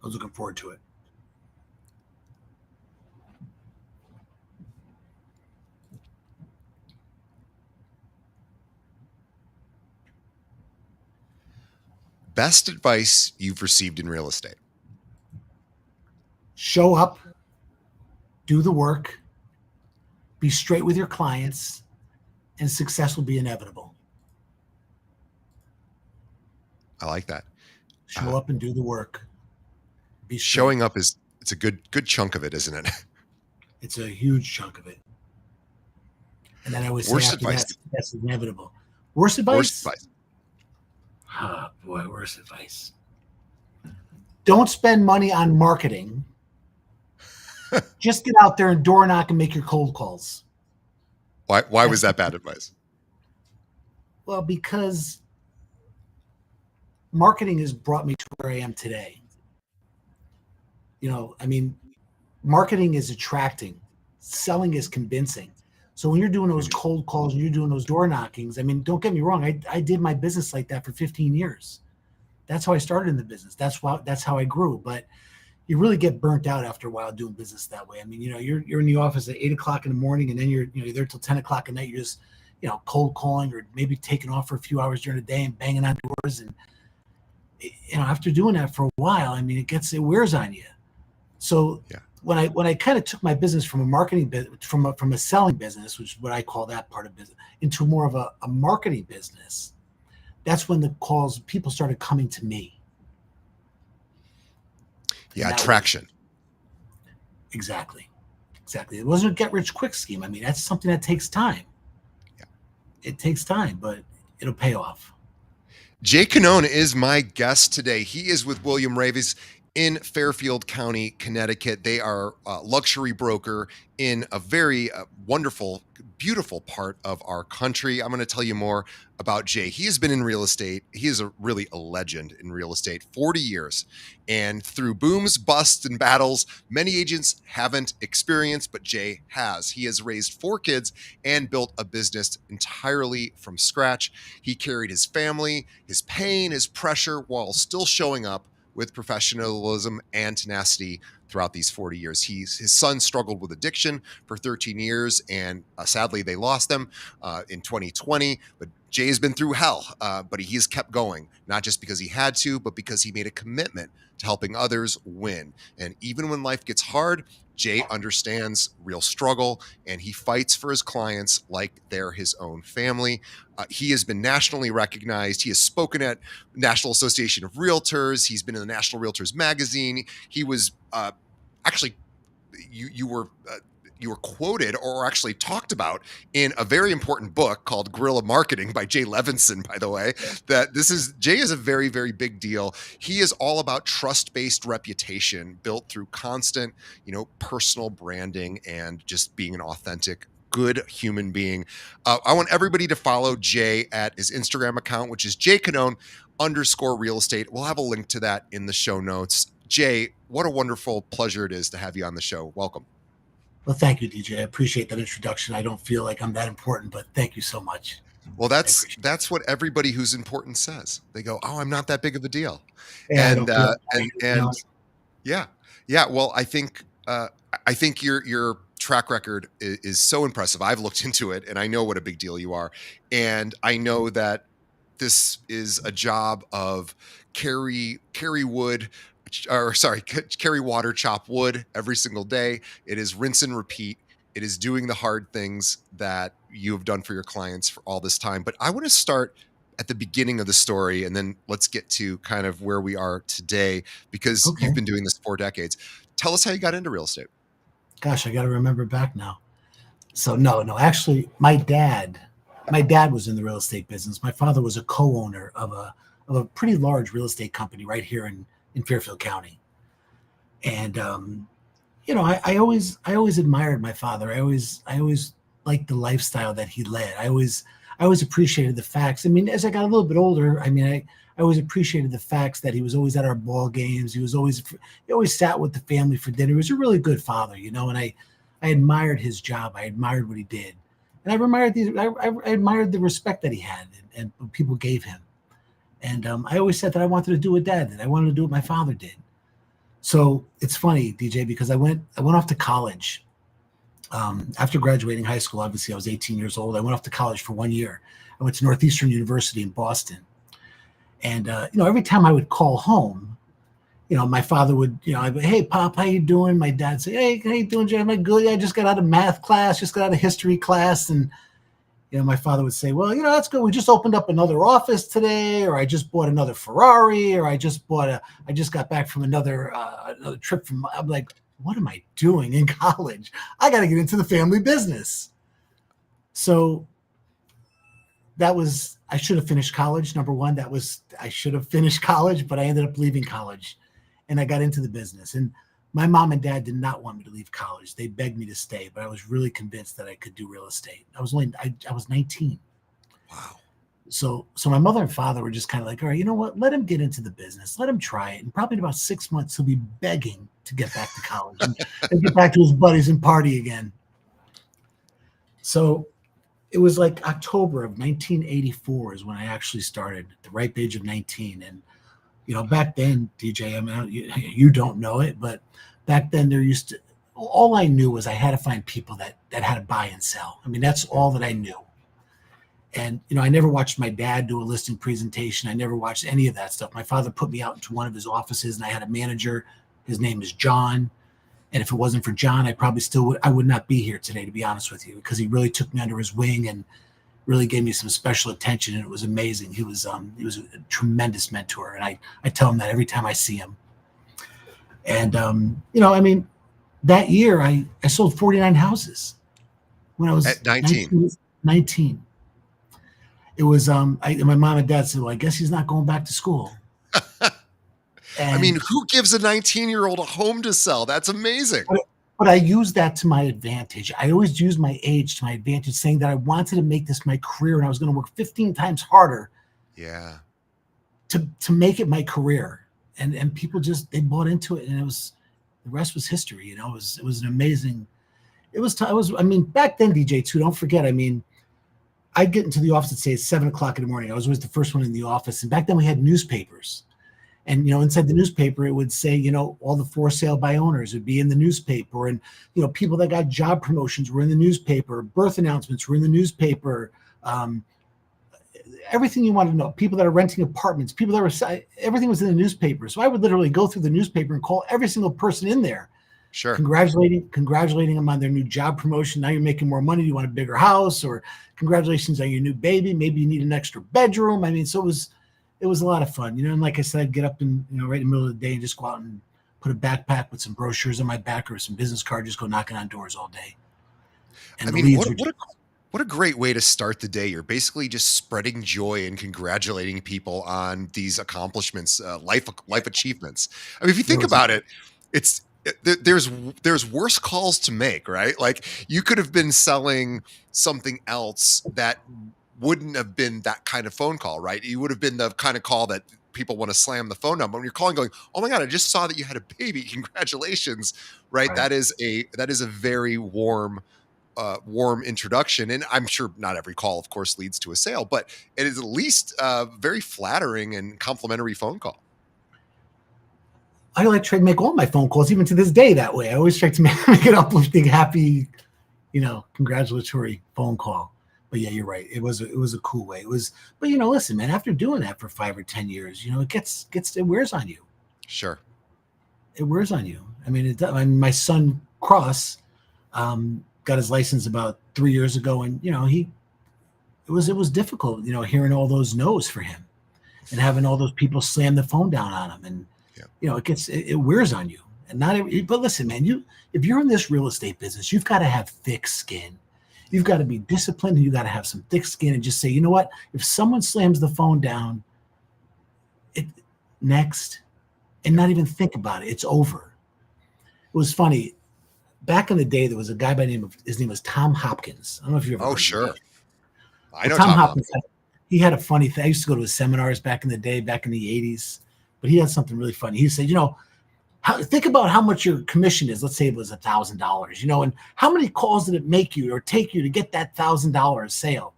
I was looking forward to it. Best advice you've received in real estate? Show up, do the work, be straight with your clients, and success will be inevitable. I like that. Show up and do the work. Be straight. Showing up it's a good chunk of it, isn't it? It's a huge chunk of it. And then I always say Worst after advice. that's inevitable. Worst advice? Worst advice. Oh boy, worst advice. Don't spend money on marketing. Just get out there and door knock and make your cold calls. Why was that bad advice? Well, because marketing has brought me to where I am today. You know, I mean, marketing is attracting, selling is convincing. So when you're doing those cold calls and you're doing those door knockings, I mean, don't get me wrong. I did my business like that for 15 years. That's how I started in the business. That's how I grew. But you really get burnt out after a while doing business that way. I mean, you know, you're in the office at 8 o'clock in the morning, and then you're there till 10 o'clock at night. You're just, cold calling or maybe taking off for a few hours during the day and banging on doors. And, after doing that for a while, I mean, it wears on you. So yeah. When I kind of took my business from a marketing business, from a selling business, which is what I call that part of business, into more of a marketing business, that's when the people started coming to me. Yeah, traction. Exactly. It wasn't a get rich quick scheme. I mean, that's something that takes time. Yeah. It takes time, but it'll pay off. Jay Cannone is my guest today. He is with William Raveys in Fairfield County, Connecticut. They are a luxury broker in a very wonderful, beautiful part of our country. I'm going to tell you more about Jay. He has been in real estate. He is really a legend in real estate, 40 years. And through booms, busts, and battles, many agents haven't experienced, but Jay has. He has raised 4 kids and built a business entirely from scratch. He carried his family, his pain, his pressure, while still showing up with professionalism and tenacity throughout these 40 years. His son struggled with addiction for 13 years, and sadly they lost them in 2020. But Jay has been through hell, but he has kept going, not just because he had to, but because he made a commitment to helping others win. And even when life gets hard, Jay understands real struggle, and he fights for his clients like they're his own family. He has been nationally recognized. He has spoken at National Association of Realtors. He's been in the National Realtors magazine. He was actually, you were quoted or actually talked about in a very important book called Guerrilla Marketing by Jay Levinson, by the way. Jay is a very, very big deal. He is all about trust-based reputation built through constant, personal branding and just being an authentic, good human being. I want everybody to follow Jay at his Instagram account, which is jcannone_real estate. We'll have a link to that in the show notes. Jay, what a wonderful pleasure it is to have you on the show. Welcome. Well, thank you, DJ. I appreciate that introduction. I don't feel like I'm that important, but thank you so much. Well, that's what everybody who's important says. They go, "Oh, I'm not that big of a deal." Yeah, yeah. Well, I think your track record is so impressive. I've looked into it, and I know what a big deal you are, and I know that this is a job of carry water, chop wood every single day. It is rinse and repeat. It is doing the hard things that you have done for your clients for all this time. But I want to start at the beginning of the story, and then let's get to kind of where we are today, because you've been doing this 4 decades. Tell us how you got into real estate. Gosh, I got to remember back now. So no, actually my dad was in the real estate business. My father was a co-owner of a pretty large real estate company right here in Fairfield County. And, I always admired my father. I always liked the lifestyle that he led. I always appreciated the facts. I mean, as I got a little bit older, I always appreciated the facts that he was always at our ball games. He always sat with the family for dinner. He was a really good father, and I admired his job. I admired what he did. And I admired the respect that he had and what people gave him. And I always said that I wanted to do what Dad did. I wanted to do what my father did. So it's funny, DJ, because I went off to college. After graduating high school, obviously I was 18 years old. I went off to college for 1 year. I went to Northeastern University in Boston. And, every time I would call home, my father would, I'd be, hey, Pop, how you doing? My dad say, hey, how you doing, Jay? I'm like, good. Yeah, I just got out of math class, just got out of history class. And, my father would say, well, that's good. We just opened up another office today, or I just bought another Ferrari, or I just got back from another trip from, I'm like, what am I doing in college? I got to get into the family business. So I should have finished college. Number one, I should have finished college, but I ended up leaving college and I got into the business. And my mom and dad did not want me to leave college. They begged me to stay, but I was really convinced that I could do real estate. I was 19. Wow. So my mother and father were just kind of like, all right, you know what? Let him get into the business. Let him try it. And probably in about 6 months, he'll be begging to get back to college and get back to his buddies and party again. So it was like October of 1984 is when I actually started at the ripe age of 19. And, back then, DJ, I mean, you don't know it, but back then all I knew was I had to find people that had to buy and sell. I mean, that's all that I knew. And, I never watched my dad do a listing presentation. I never watched any of that stuff. My father put me out into one of his offices and I had a manager. His name is John. And if it wasn't for John, I would not be here today, to be honest with you, because he really took me under his wing and really gave me some special attention. And it was amazing. He was a tremendous mentor. And I tell him that every time I see him. And, that year I sold 49 houses when I was at 19. 19. It was, my mom and dad said, well, I guess he's not going back to school. I mean, who gives a 19-year-old a home to sell? That's amazing. But I used that to my advantage. I always used my age to my advantage, saying that I wanted to make this my career and I was going to work 15 times harder. Yeah. To make it my career. And people they bought into it, and the rest was history. It was an amazing. Back then, DJ too. Don't forget. I'd get into the office at say 7:00 in the morning. I was always the first one in the office, and back then we had newspapers. And, inside the newspaper, it would say, all the for sale by owners would be in the newspaper. And, people that got job promotions were in the newspaper. Birth announcements were in the newspaper. Everything you want to know. People that are renting apartments, everything was in the newspaper. So I would literally go through the newspaper and call every single person in there. Sure. Congratulating them on their new job promotion. Now you're making more money. You want a bigger house, or congratulations on your new baby. Maybe you need an extra bedroom. So it was a lot of fun, and like I said, I'd get up and, right in the middle of the day and just go out and put a backpack with some brochures on my back or some business card, just go knocking on doors all day. And what a great way to start the day. You're basically just spreading joy and congratulating people on these accomplishments, life achievements. If you think about it, there's worse calls to make, right? Like, you could have been selling something else that wouldn't have been that kind of phone call, right? You would have been the kind of call that people want to slam the phone number. When you're calling going, oh my God, I just saw that you had a baby. Congratulations. Right. That is a very warm introduction. And I'm sure not every call, of course, leads to a sale, but it is at least a very flattering and complimentary phone call. I like try to make all my phone calls, even to this day, that way. I always try to make an uplifting, happy, congratulatory phone call. But yeah, you're right. It was a cool way. But listen, man, after doing that for 5 or 10 years, it wears on you. Sure. It wears on you. My son Cross got his license about 3 years ago, and it was difficult, hearing all those no's for him, and having all those people slam the phone down on him, and it wears on you. And but listen, man, if you're in this real estate business, you've got to have thick skin. You've got to be disciplined, and you got to have some thick skin and just say, you know what? If someone slams the phone down, next, and not even think about it, it's over. It was funny. Back in the day, there was a guy his name was Tom Hopkins. I don't know if you ever heard sure. of him. I know Tom Hopkins. He had a funny thing. I used to go to his seminars back in the day, back in the 80s, but he had something really funny. He said, think about how much your commission is. Let's say it was $1,000, and how many calls did it make you or take you to get that $1,000 sale?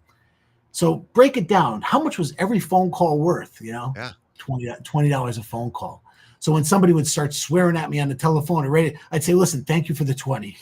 So break it down. How much was every phone call worth? Yeah. $20 a phone call. So when somebody would start swearing at me on the telephone, I'd say, "Listen, thank you for the 20."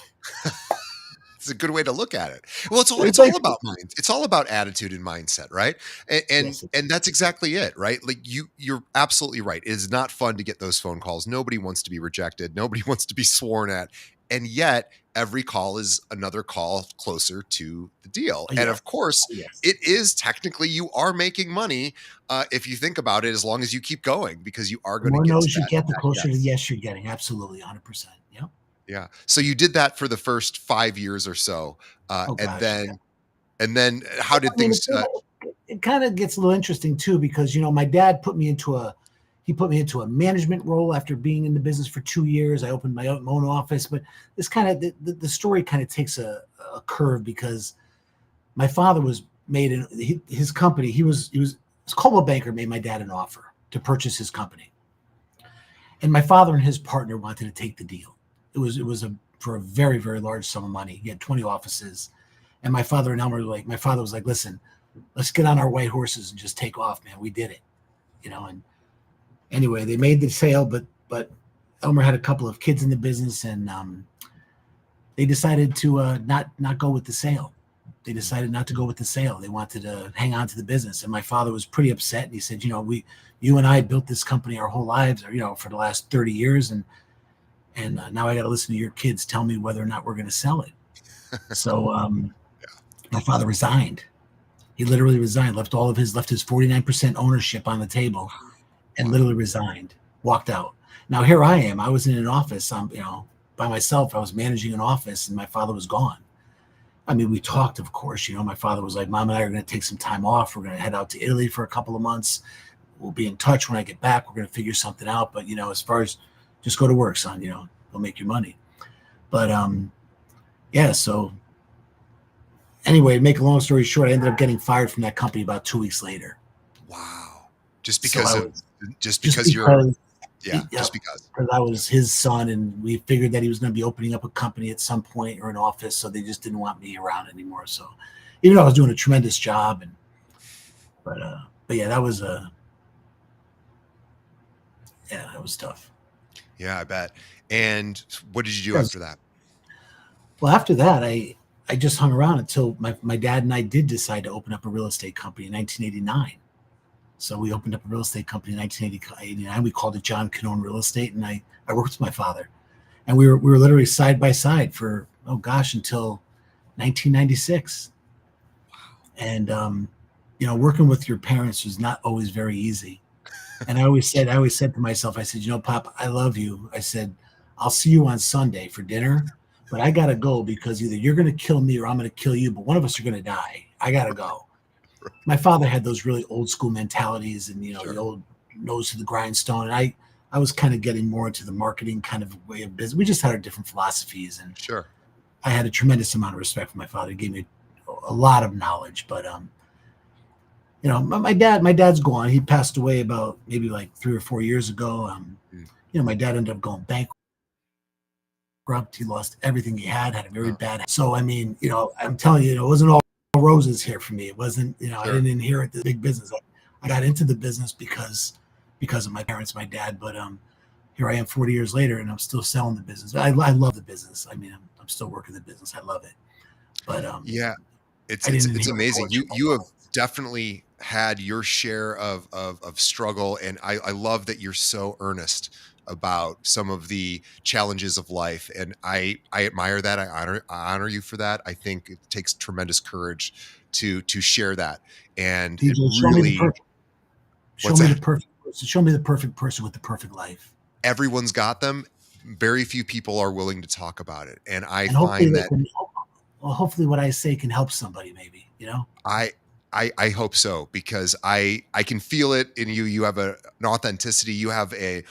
It's a good way to look at it. Well, it's all Thank you. about mind. It's all about attitude and mindset, right? And and, Yes, it and that's exactly it, right? Like you're absolutely right. It is not fun to get those phone calls. Nobody wants to be rejected. Nobody wants to be sworn at. And yet every call is another call closer to the deal. oh, And yes, of course, oh, yes. it is technically you are making money if you think about it, as long as you keep going, because you are The going to more get to no's you get, the that closer to yes. yes you're getting. Absolutely, 100%. Yep. Yeah. So you did that for the first 5 years or so, Oh and gosh, yeah. then how did I mean, things? it kind of gets a little interesting too because my dad put me into a management role after being in the business for 2 years. I opened my own office, but this kind of the story kind of takes a curve because my father was made in his company. His Coldwell Banker made my dad an offer to purchase his company, and my father and his partner wanted to take the deal. It was for a very very large sum of money. He had 20 offices, and my father and Elmer were like, my father was like, listen, let's get on our white horses and just take off, man. We did it, And anyway, they made the sale, but Elmer had a couple of kids in the business, and they decided to not go with the sale. They decided not to go with the sale. They wanted to hang on to the business, and my father was pretty upset. And he said, you and I built this company our whole lives, or for the last 30 years, and now I got to listen to your kids tell me whether or not we're going to sell it. So my father resigned. He literally resigned, left his 49% ownership on the table, and literally resigned, walked out. Now here I am. I was in an office, by myself. I was managing an office, and my father was gone. I mean, we talked, of course. My father was like, "Mom and I are going to take some time off. We're going to head out to Italy for a couple of months. We'll be in touch when I get back. We're going to figure something out. But as far as just go to work, son. Go make your money." But yeah. So anyway, to make a long story short, I ended up getting fired from that company about 2 weeks later. Wow. Just So because I of was just just because you're because yeah, yeah, just because. because I was his son, and we figured that he was going to be opening up a company at some point or an office, so they just didn't want me around anymore. So, even though I was doing a tremendous job, but yeah, that was tough. Yeah, I bet. And what did you do Because after that? well, after that, I just hung around until my dad and I did decide to open up a real estate company in 1989. So we opened up a real estate company in 1989. We called it John Cannone Real Estate, and I worked with my father, and we were literally side by side for oh gosh until 1996. And working with your parents was not always very easy. And I always said to myself, I said, Pop, I love you. I said, I'll see you on Sunday for dinner, but I gotta go because either you're gonna kill me or I'm gonna kill you, but one of us are gonna die. I gotta go. My father had those really old school mentalities, and the Sure. old nose to the grindstone. And I was kind of getting more into the marketing kind of way of business. We just had our different philosophies, and Sure. I had a tremendous amount of respect for my father. He gave me a lot of knowledge, but my dad's gone. He passed away about maybe like 3 or 4 years ago. Mm. My dad ended up going bankrupt. He lost everything he had a very Oh, bad. So I mean, I'm telling you, it wasn't all roses here for me. It wasn't, I sure. didn't inherit the big business. I got into the business because of my parents, my dad. But here I am 40 years later, and I'm still selling the business. I love the business. I mean, I'm still working the business. I love it. But Yeah. It's I it's didn't it's inherit amazing. fortune. You have definitely had your share of struggle, and I love that you're so earnest about some of the challenges of life, and I admire that. I honor you for that. I think it takes tremendous courage to share that, and it DJ, really. show What's me the that? perfect person. Show me the perfect person with the perfect life. Everyone's got them. Very few people are willing to talk about it, and I And hopefully find they that can well, hopefully what I say can help somebody, maybe. I I hope so, because I can feel it in you. You have an authenticity. You have a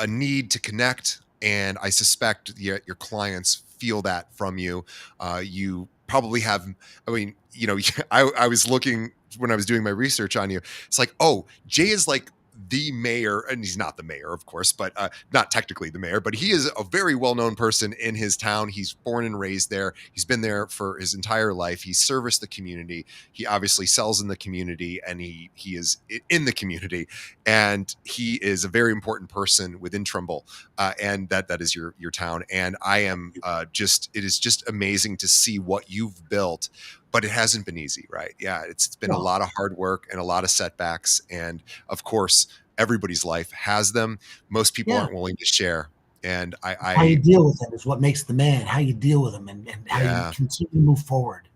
need to connect, and I suspect your clients feel that from you. You probably have. I mean, I was looking when I was doing my research on you. It's like, oh, Jay is like the mayor, and he's not the mayor, of course, but not technically the mayor, but he is a very well-known person in his town. He's born and raised there. He's been there for his entire life. He serviced the community. He obviously sells in the community, and he is in the community, and he is a very important person within Trimble, and that is your town. And I am it is just amazing to see what you've built. But it hasn't been easy, right? Yeah, it's been a No. lot of hard work and a lot of setbacks. And of course, everybody's life has them. Most people Yeah. aren't willing to share. And How you deal with them is what makes the man. How you deal with them and how you yeah. continue to move forward.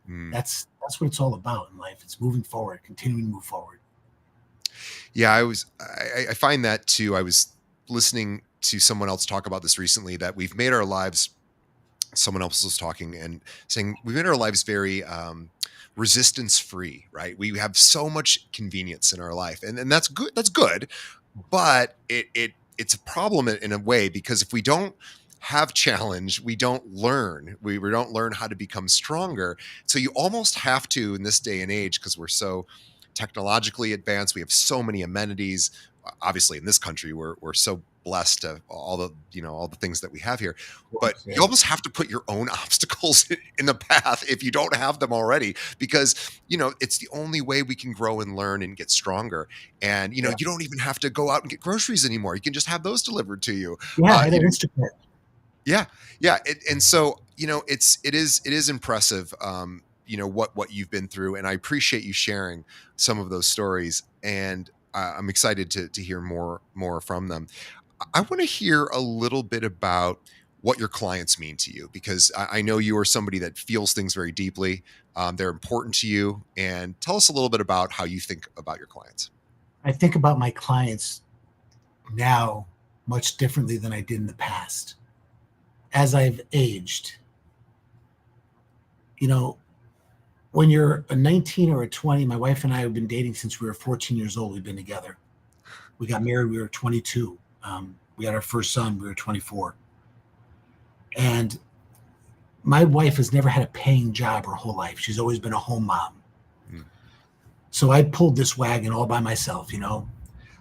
Mm. That's what it's all about in life. It's moving forward, continuing to move forward. Yeah, I find that too. I was listening to someone else talk about this recently, that we've made our lives, someone else was talking and saying, we've made our lives very resistance free, right? We have so much convenience in our life, and that's good. That's good, but it's a problem in a way, because if we don't have challenge, we don't learn. We don't learn how to become stronger. So you almost have to, in this day and age, because we're so technologically advanced, we have so many amenities. Obviously, in this country, we're so blessed to all the all the things that we have here. Of But course, you yeah. almost have to put your own obstacles in the path if you don't have them already, because it's the only way we can grow and learn and get stronger. And Yeah. you don't even have to go out and get groceries anymore. You can just have those delivered to you. Yeah, I You had know, Instagram. yeah, yeah, and so it is impressive. What you've been through, and I appreciate you sharing some of those stories. And I'm excited to hear more from them. I want to hear a little bit about what your clients mean to you, because I know you are somebody that feels things very deeply. They're important to you, and tell us a little bit about how you think about your clients. I think about my clients now much differently than I did in the past. As I've aged, you know, when you're a 19 or a 20, my wife and I have been dating since we were 14 years old. We've been together. We got married, we were 22. We had our first son, we were 24. And my wife has never had a paying job her whole life. She's always been a home mom. Mm. So I pulled this wagon all by myself.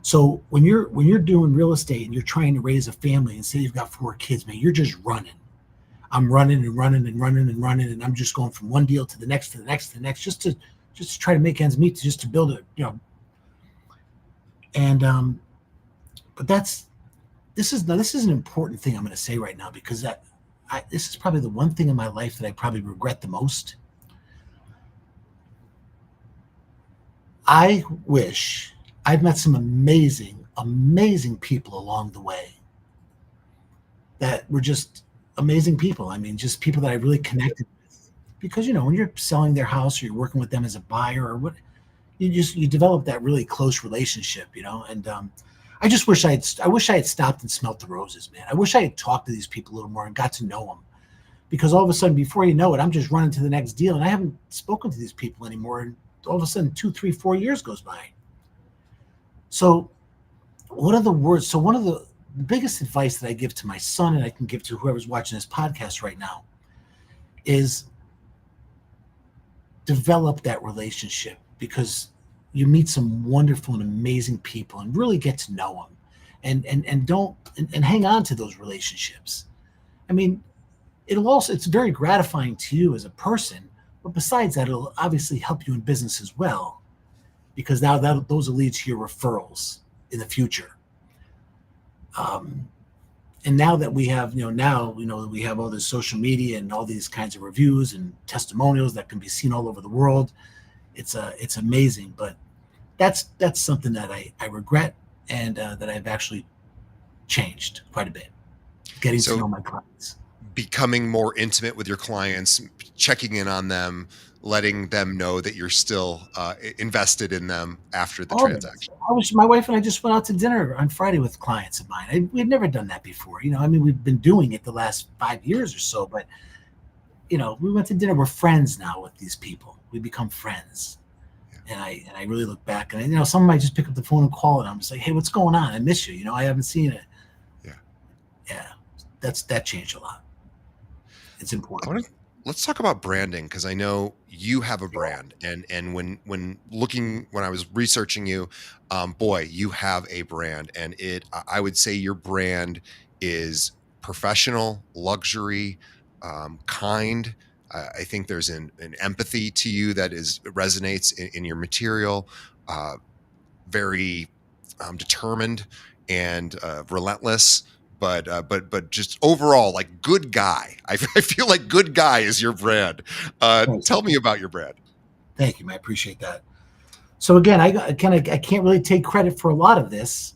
So when you're doing real estate and you're trying to raise a family and say you've got 4 kids, man, you're just running. I'm running and running and running and running, and I'm just going from one deal to the next, to the next, to the next, just to try to make ends meet, just to build it. And but this is an important thing I'm going to say right now, because this is probably the one thing in my life that I probably regret the most. I wish I've met some amazing, amazing people along the way that were just amazing people. I mean, just people that I really connected with. Because when you're selling their house or you're working with them as a buyer or what, you develop that really close relationship. And I wish I had stopped and smelt the roses, man. I wish I had talked to these people a little more and got to know them. Because all of a sudden, before you know it, I'm just running to the next deal, and I haven't spoken to these people anymore. And all of a sudden, 2, 3, 4 years goes by. So, one of the biggest advice that I give to my son, and I can give to whoever's watching this podcast right now, is develop that relationship, because you meet some wonderful and amazing people and really get to know them, and hang on to those relationships. I mean, it's very gratifying to you as a person, but besides that, it'll obviously help you in business as well, because now those will lead to your referrals in the future. And now that we have, we have all this social media and all these kinds of reviews and testimonials that can be seen all over the world. It's amazing, but that's something that I regret, and that I've actually changed quite a bit, getting to So know my clients. becoming more intimate with your clients, checking in on them, letting them know that you're still invested in them after the Always. transaction. My wife and I just went out to dinner on Friday with clients of mine. We had never done that before. I mean, we've been doing it the last 5 years or so, but we went to dinner. We're friends now with these people. We become friends. Yeah. And I really look back, and some might just pick up the phone and call, and I'm just like, hey, what's going on? I miss you. I haven't seen it. Yeah. Yeah. That changed a lot. It's I important. want to let's talk about branding, because I know you have a Yeah. brand, and when I was researching you, boy, you have a brand, and I would say your brand is professional, luxury, kind. I think there's an empathy to you that is resonates in your material. Uh, Very determined and relentless, but just overall like good guy. I feel like good guy is your brand. Thanks. Tell me about your brand. Thank you, man. I appreciate that. So again, I can't really take credit for a lot of this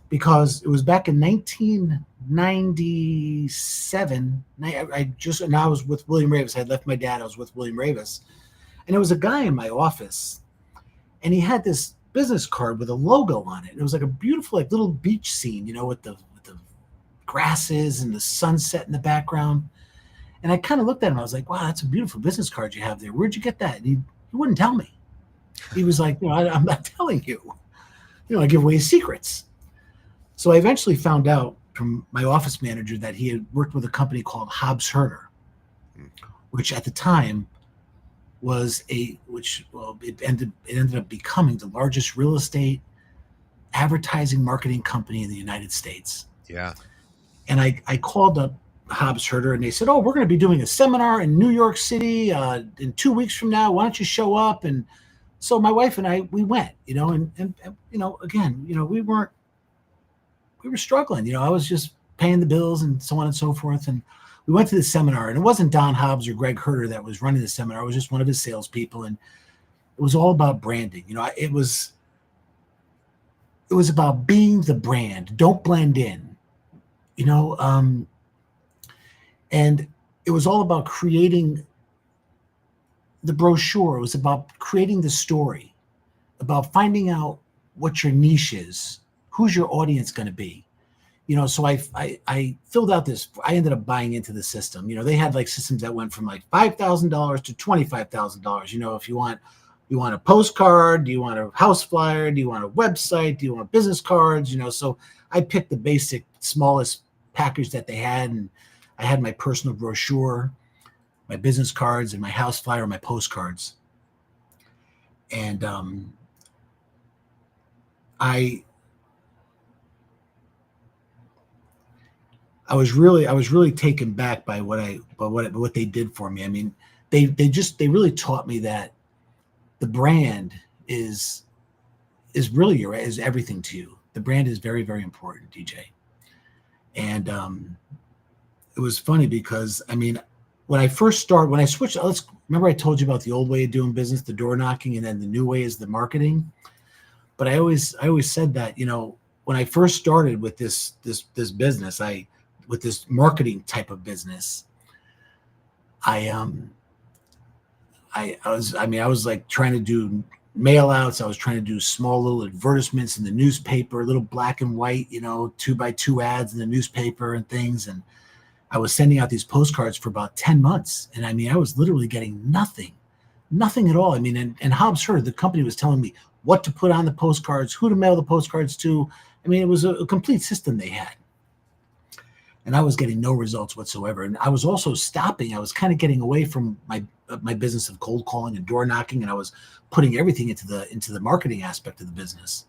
because it was back in 1997. I was with William Ravis. I had left my dad. I was with William Ravis, and there was a guy in my office, and he had this business card with a logo on it. It was like a beautiful, like little beach scene, with the grasses and the sunset in the background. And I kind of looked at him. I was like, "Wow, that's a beautiful business card you have there. Where'd you get that?" And he wouldn't tell me. He was like, I'm not telling you. I give away his secrets. So I eventually found out from my office manager that he had worked with a company called Hobbs Herder, Mm. which at the time it ended up becoming the largest real estate advertising marketing company in the United States. Yeah. And I called up Hobbs Herder and they said, "Oh, we're going to be doing a seminar in New York City in 2 weeks from now. Why don't you show up?" And so my wife and I, we went, and again, we were struggling. I was just paying the bills and so on and so forth. And we went to the seminar, and it wasn't Don Hobbs or Greg Herder that was running the seminar. It was just one of his salespeople, and it was all about branding. It was about being the brand. Don't blend in. You know, um, and it was all about creating the brochure. It was about creating the story, about finding out what your niche is, who's your audience going to be. So I filled out this. I ended up buying into the system. They had like systems that went from like $5,000 to $25,000. If you want a postcard, do you want a house flyer, do you want a website, do you want business cards? So I picked the basic smallest package that they had, and I had my personal brochure, my business cards, and my house flyer, and my postcards. And I I was really taken back by what they did for me. I mean, they really taught me that the brand is really is everything to you. The brand is very, very important, DJ. And it was funny because I mean, when I switched, let's remember I told you about the old way of doing business, the door knocking, and then the new way is the marketing. But I always said that when I first started with this business, with this marketing type of business, I I was like trying to do mail outs. I was trying to do small little advertisements in the newspaper, little black and white, 2x2 ads in the newspaper and things. And I was sending out these postcards for about 10 months. And I mean, I was literally getting nothing at all. I mean, and Hobbs Heard, the company was telling me what to put on the postcards, who to mail the postcards to. I mean, it was a complete system they had. And I was getting no results whatsoever. And I was also stopping. I was kind of getting away from my business of cold calling and door knocking, and I was putting everything into the marketing aspect of the business.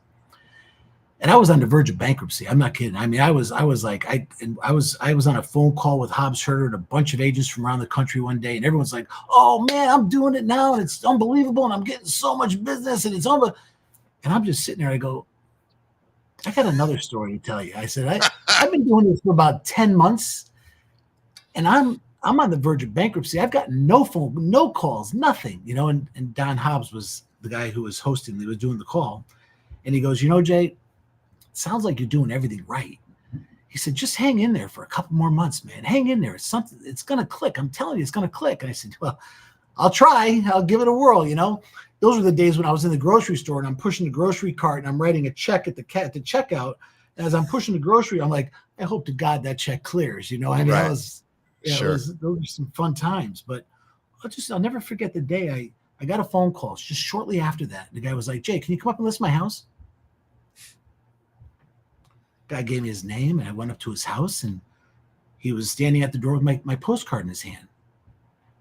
And I was on the verge of bankruptcy. I'm not kidding. I mean, I was on a phone call with Hobbs Herder and a bunch of agents from around the country one day, and everyone's like, "Oh man, I'm doing it now, and it's unbelievable, and I'm getting so much business, and it's unbelievable." And I'm just sitting there. I go, "I got another story to tell you." I said, I've been doing this for about 10 months, and I'm on the verge of bankruptcy. I've got no phone, no calls, nothing, and Don Hobbs was the guy who was hosting, he was doing the call. And he goes, Jay, it sounds like you're doing everything right. He said, just hang in there for a couple more months, man. Hang in there. It's gonna click. I'm telling you, it's gonna click. And I said, well, I'll try. I'll give it a whirl, Those were the days when I was in the grocery store and I'm pushing the grocery cart and I'm writing a check at the checkout. And as I'm pushing the grocery, I'm like, I hope to God that check clears. I mean, Right. Sure. those were some fun times. But I'll never forget the day I got a phone call just shortly after that. The guy was like, Jay, can you come up and list my house? Guy gave me his name, and I went up to his house, and he was standing at the door with my postcard in his hand.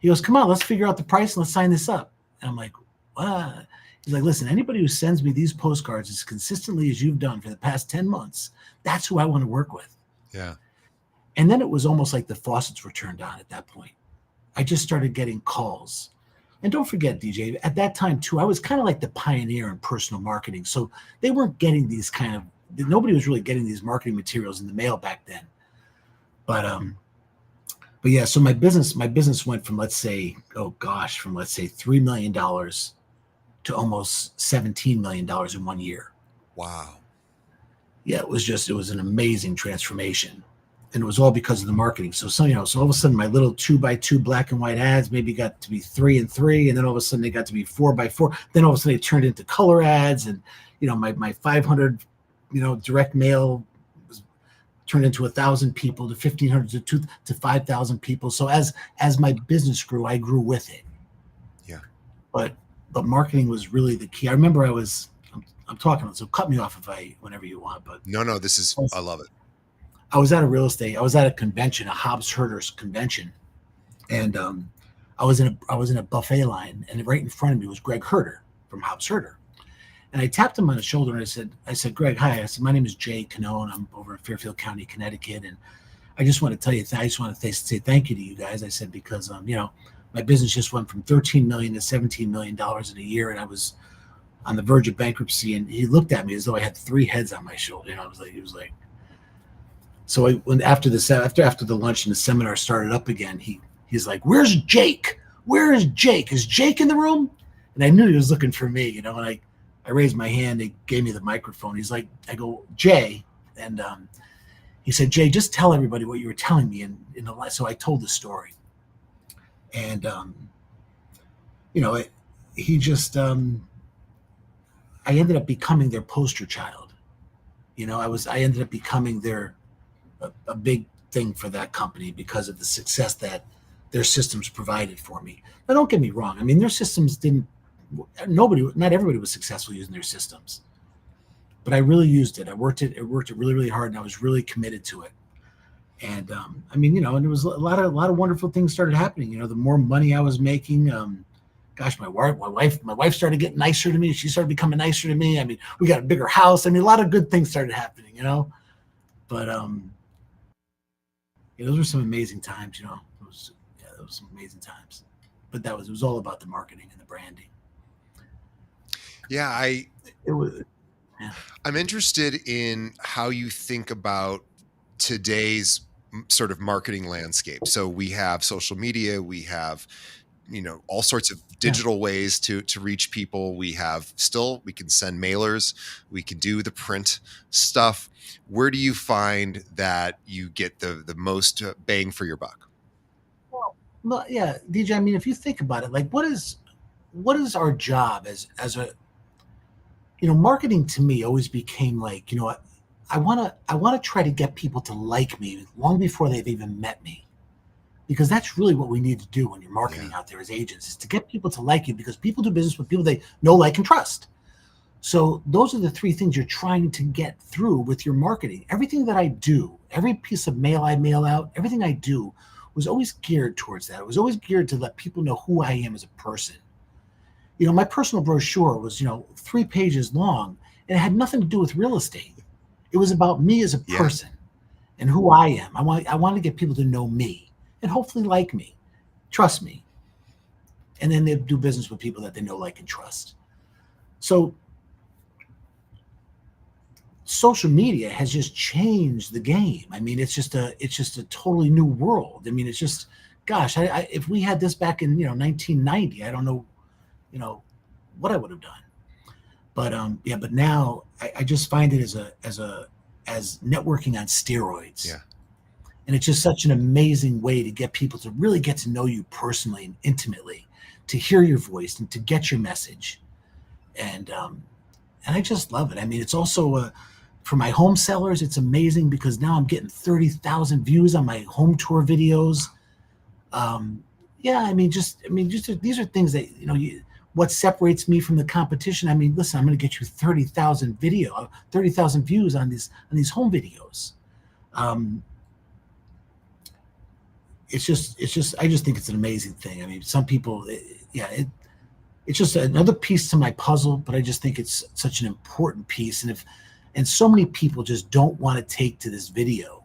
He goes, come on, let's figure out the price and let's sign this up. And I'm like, what? He's like, listen, anybody who sends me these postcards as consistently as you've done for the past 10 months, that's who I want to work with. Yeah. And then it was almost like the faucets were turned on at that point. I just started getting calls. And don't forget, DJ, at that time too, I was kind of like the pioneer in personal marketing. So they weren't getting these nobody was really getting these marketing materials in the mail back then. But yeah, so my business went from, let's say $3 million to almost $17 million in 1 year. Wow. Yeah, it was an amazing transformation. And it was all because of the marketing. So all of a sudden my little 2x2 black and white ads maybe got to be 3x3, and then all of a sudden they got to be 4x4. Then all of a sudden they turned into color ads, and my 500 direct mail was turned into 1,000 people, to 1,500 to 5,000 people. So as my business grew, I grew with it. Yeah. But marketing was really the key. I remember I'm talking, so cut me off whenever you want. But no, I love it. I was at a convention, a Hobbs Herders convention, and I was in a buffet line, and right in front of me was Greg Herder from Hobbs Herder. And I tapped him on the shoulder and I said, Greg, hi. I said, my name is Jay Cannone. I'm over in Fairfield County, Connecticut. And I just want to tell you, I just want to say thank you to you guys. I said, because, my business just went from $13 million to $17 million in a year. And I was on the verge of bankruptcy. And he looked at me as though I had 3 heads on my shoulder. He was like, so after the lunch and the seminar started up again, he's like, where's Jake? Where is Jake? Is Jake in the room? And I knew he was looking for me, and I raised my hand. They gave me the microphone. He's like, I go, Jay. And he said, Jay, just tell everybody what you were telling me. So I told the story. And, I ended up becoming their poster child. I ended up becoming a big thing for that company because of the success that their systems provided for me. Now, don't get me wrong. I mean, their systems not everybody was successful using their systems, but I really used it. I worked it really, really hard, and I was really committed to it. And and there was a lot of wonderful things started happening. The more money I was making, my wife started getting nicer to me. She started becoming nicer to me. I mean, we got a bigger house. I mean, a lot of good things started happening, but those were some amazing times, those were some amazing times. But it was all about the marketing and the branding. Yeah, It was. Yeah. I'm interested in how you think about today's sort of marketing landscape. So we have social media, we have, all sorts of digital ways to reach people. We can send mailers, we can do the print stuff. Where do you find that you get the most bang for your buck? Well, yeah, DJ, I mean, if you think about it, like what is our job as a, marketing to me always became like, I want to try to get people to like me long before they've even met me. Because that's really what we need to do when you're marketing out there as agents, is to get people to like you, because people do business with people they know, like, and trust. So those are the 3 things you're trying to get through with your marketing. Everything that I do, every piece of mail I mail out, everything I do was always geared towards that. It was always geared to let people know who I am as a person. My personal brochure was, 3 pages long, and it had nothing to do with real estate. It was about me as a person and who I am. I want to get people to know me and hopefully like me, trust me. And then they do business with people that they know, like, and trust. So social media has just changed the game. I mean, it's just a totally new world. I mean, it's just, gosh, if we had this back in 1990, I don't know, what I would have done. But but now I just find it as networking on steroids. Yeah. And it's just such an amazing way to get people to really get to know you personally and intimately, to hear your voice and to get your message. And I just love it. I mean, it's also for my home sellers, it's amazing because now I'm getting 30,000 views on my home tour videos. These are things that, what separates me from the competition. I mean, listen, I'm going to get you 30,000 views on these home videos. I just think it's an amazing thing. I mean, some people, yeah, it's just another piece to my puzzle, but I just think it's such an important piece. And so many people just don't want to take to this video.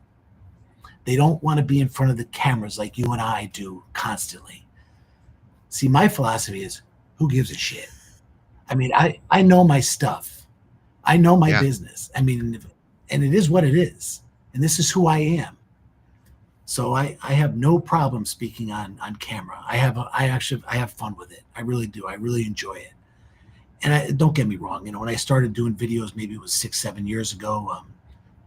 They don't want to be in front of the cameras like you and I do constantly. See, my philosophy is, who gives a shit? I mean, I know my stuff. I know my Yeah. business. I mean, and it is what it is. And this is who I am. So I have no problem speaking on camera. I have fun with it. I really do. I really enjoy it. And don't get me wrong. When I started doing videos, maybe it was 6, 7 years ago.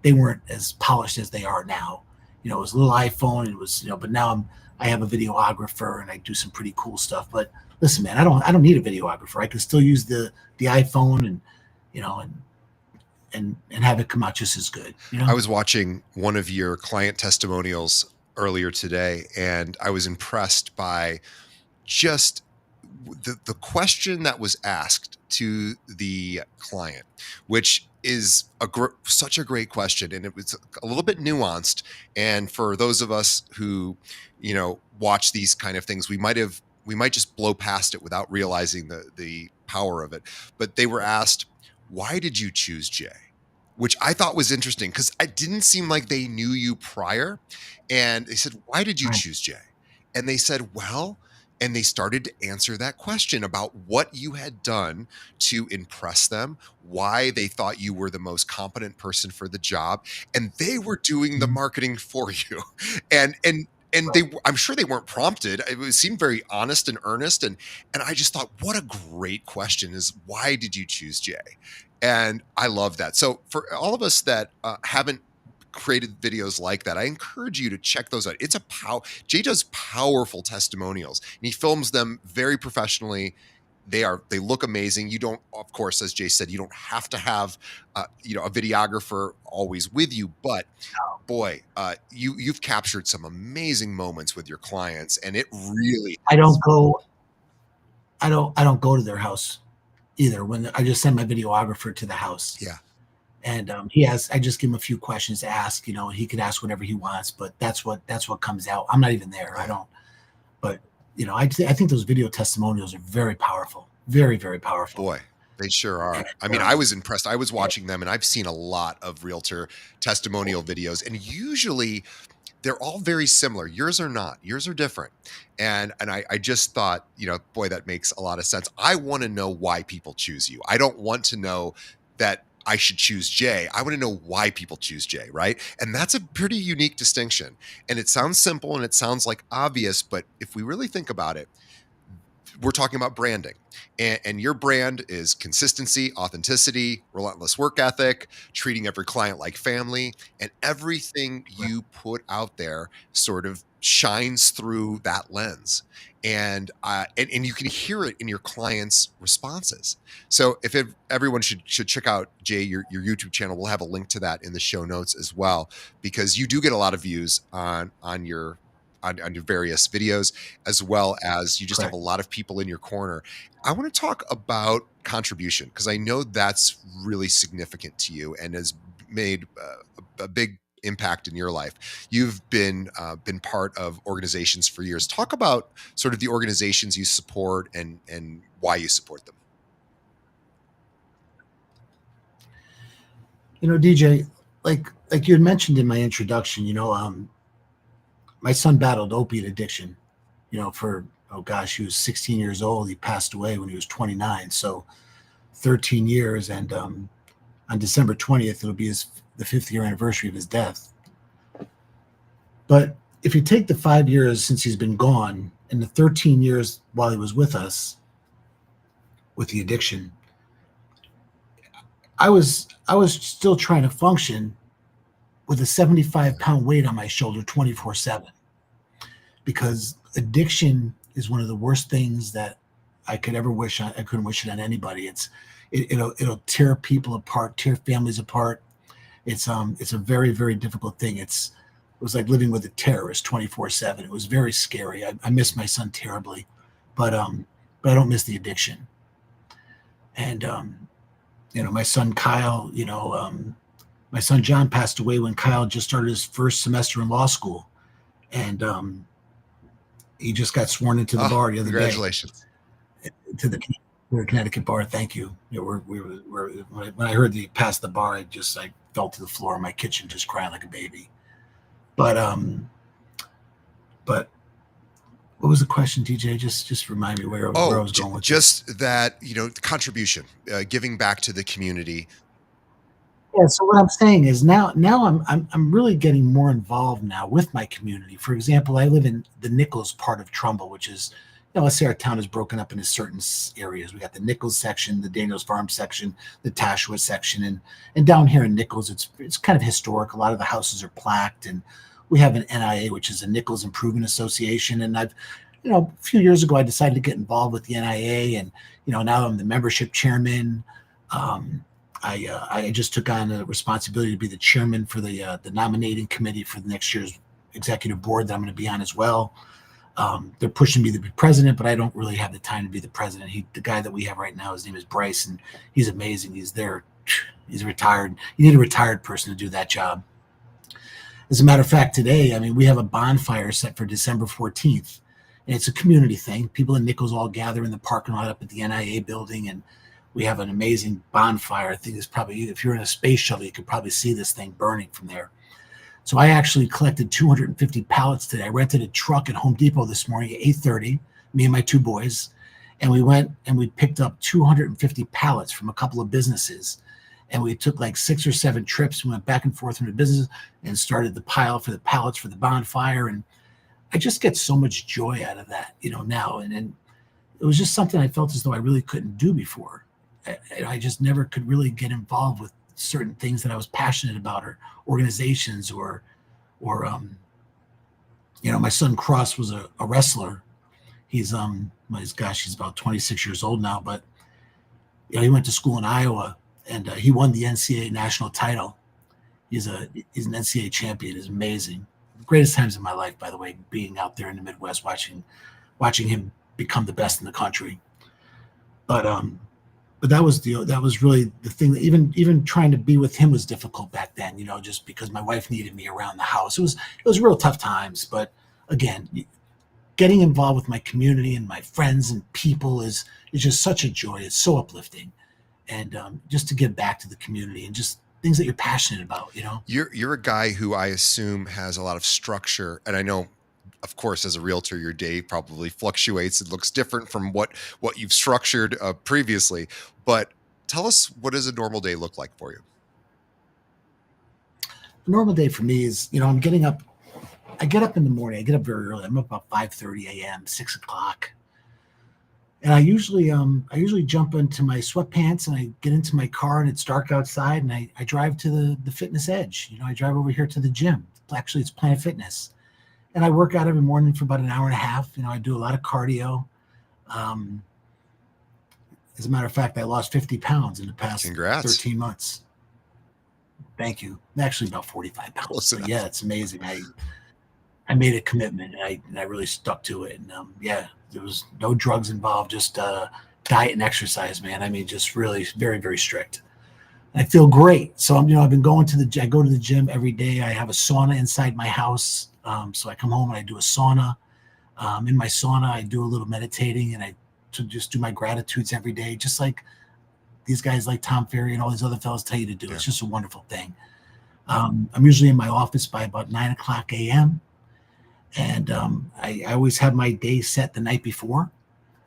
They weren't as polished as they are now. It was a little iPhone. And it was but now I have a videographer and I do some pretty cool stuff. But listen, man, I don't need a videographer. I can still use the iPhone and and have it come out just as good. I was watching one of your client testimonials earlier today, and I was impressed by just the question that was asked to the client, which is such a great question, and it was a little bit nuanced. And for those of us who, watch these kind of things, we might just blow past it without realizing the power of it. But they were asked, "Why did you choose Jay?" Which I thought was interesting because it didn't seem like they knew you prior. And they said, "Why did you Right. choose Jay?" And they said, "Well," and they started to answer that question about what you had done to impress them, why they thought you were the most competent person for the job, and they were doing the Mhm. marketing for you. And Right. I'm sure they weren't prompted. It seemed very honest and earnest. And I just thought, what a great question is, why did you choose Jay? And I love that. So for all of us that haven't created videos like that, I encourage you to check those out. Jay does powerful testimonials and he films them very professionally. They look amazing. You don't, of course, as Jay said, you don't have to have a videographer always with you, but boy, you've captured some amazing moments with your clients, and it really I has. don't go. I don't go to their house either. When I just send my videographer to the house, Yeah. and I just give him a few questions to ask. He could ask whatever he wants, but that's what comes out. I'm not even there. I Yeah. don't. But I think those video testimonials are very powerful, very very powerful. Boy, they sure And are. I mean, I was impressed. I was watching them, and I've seen a lot of realtor testimonial videos, and usually they're all very similar. Yours are not. Yours are different. And I just thought, boy, that makes a lot of sense. I want to know why people choose you. I don't want to know that I should choose Jay. I want to know why people choose Jay, right? And that's a pretty unique distinction. And it sounds simple and it sounds like obvious, but if we really think about it, we're talking about branding, and your brand is consistency, authenticity, relentless work ethic, treating every client like family, and everything you put out there sort of shines through that lens. And you can hear it in your clients' responses. So if everyone should check out Jay, your YouTube channel, we'll have a link to that in the show notes as well, because you do get a lot of views on your various videos, as well as you just have a lot of people in your corner. I want to talk about contribution because I know that's really significant to you and has made a big impact in your life. You've been part of organizations for years. Talk about sort of the organizations you support and why you support them. DJ, like you had mentioned in my introduction, my son battled opiate addiction, for, oh gosh, he was 16 years old. He passed away when he was 29. So 13 years. And on December 20th, it'll be the 5th year anniversary of his death. But if you take the 5 years since he's been gone and the 13 years while he was with us with the addiction, I was still trying to function with a 75-pound weight on my shoulder 24/7, because addiction is one of the worst things that I could ever wish on. I couldn't wish it on anybody. It'll tear people apart, tear families apart. It's a very very difficult thing. It was like living with a terrorist 24/7. It was very scary. I miss my son terribly, but I don't miss the addiction. And my son Kyle, my son John passed away when Kyle just started his first semester in law school, and He just got sworn into the Oh, bar the other day, congratulations. to the Connecticut bar. Thank you. Yeah, when I heard that he passed the bar, I fell to the floor in my kitchen just crying like a baby. But but what was the question, TJ? Just remind me where I Oh, was going with this. just that, contribution, giving back to the community. Yeah, so what I'm saying is now I'm really getting more involved now with my community. For example, I live in the Nichols part of Trumbull, which is, let's say our town is broken up into certain areas. We got the Nichols section, the Daniels Farm section, the Tashua section, and down here in Nichols, it's kind of historic. A lot of the houses are plaqued, and we have an NIA, which is a Nichols Improvement Association. And a few years ago, I decided to get involved with the NIA, and now I'm the membership chairman. Um, I just took on the responsibility to be the chairman for the nominating committee for the next year's executive board that I'm going to be on as well. They're pushing me to be president, but I don't really have the time to be the president. The guy that we have right now, his name is Bryce, and he's amazing. He's retired. You need a retired person to do that job. As a matter of fact, today, we have a bonfire set for December 14th, and it's a community thing. People in Nichols all gather in the parking lot up at the NIA building, and we have an amazing bonfire. I think it's probably, if you're in a space shuttle, you could probably see this thing burning from there. So I actually collected 250 pallets today. I rented a truck at Home Depot this morning at 8:30, me and my two boys, and we went and we picked up 250 pallets from a couple of businesses. And we took like 6 or 7 trips. We went back and forth from the business and started the pile for the pallets for the bonfire. And I just get so much joy out of that, now. And it was just something I felt as though I really couldn't do before. I just never could really get involved with certain things that I was passionate about, or organizations, or my son Cross was a wrestler. He's he's about 26 years old now, but he went to school in Iowa, and he won the NCAA national title. He's an NCAA champion. It's amazing. The greatest times of my life, by the way, being out there in the Midwest, watching him become the best in the country. But that was really the thing that even trying to be with him was difficult back then, just because my wife needed me around the house. It was real tough times, but again, getting involved with my community and my friends and people is just such a joy. It's so uplifting, and just to give back to the community and just things that you're passionate about. You're a guy who I assume has a lot of structure, and I know, of course, as a realtor, your day probably fluctuates. It looks different from what you've structured previously. But tell us, what does a normal day look like for you? A normal day for me is, I'm getting up. I get up in the morning. I get up very early. I'm up about 5:30 a.m., 6 o'clock. And I usually jump into my sweatpants and I get into my car, and it's dark outside, and I drive to the Fitness Edge. I drive over here to the gym. Actually, it's Planet Fitness. And I work out every morning for about an hour and a half. I do a lot of cardio. As a matter of fact, I lost 50 pounds in the past Congrats. 13 months. Thank you. Actually, about 45 pounds. But yeah, it's amazing. I made a commitment, and I really stuck to it. And there was no drugs involved, just diet and exercise, man. Just really very, very strict. I feel great. So I've been going I go to the gym every day. I have a sauna inside my house. So I come home and I do a sauna. In my sauna, I do a little meditating, and I just do my gratitudes every day, just like these guys like Tom Ferry and all these other fellas tell you to do. Yeah. It's just a wonderful thing. I'm usually in my office by about 9 o'clock a.m. And I always have my day set the night before.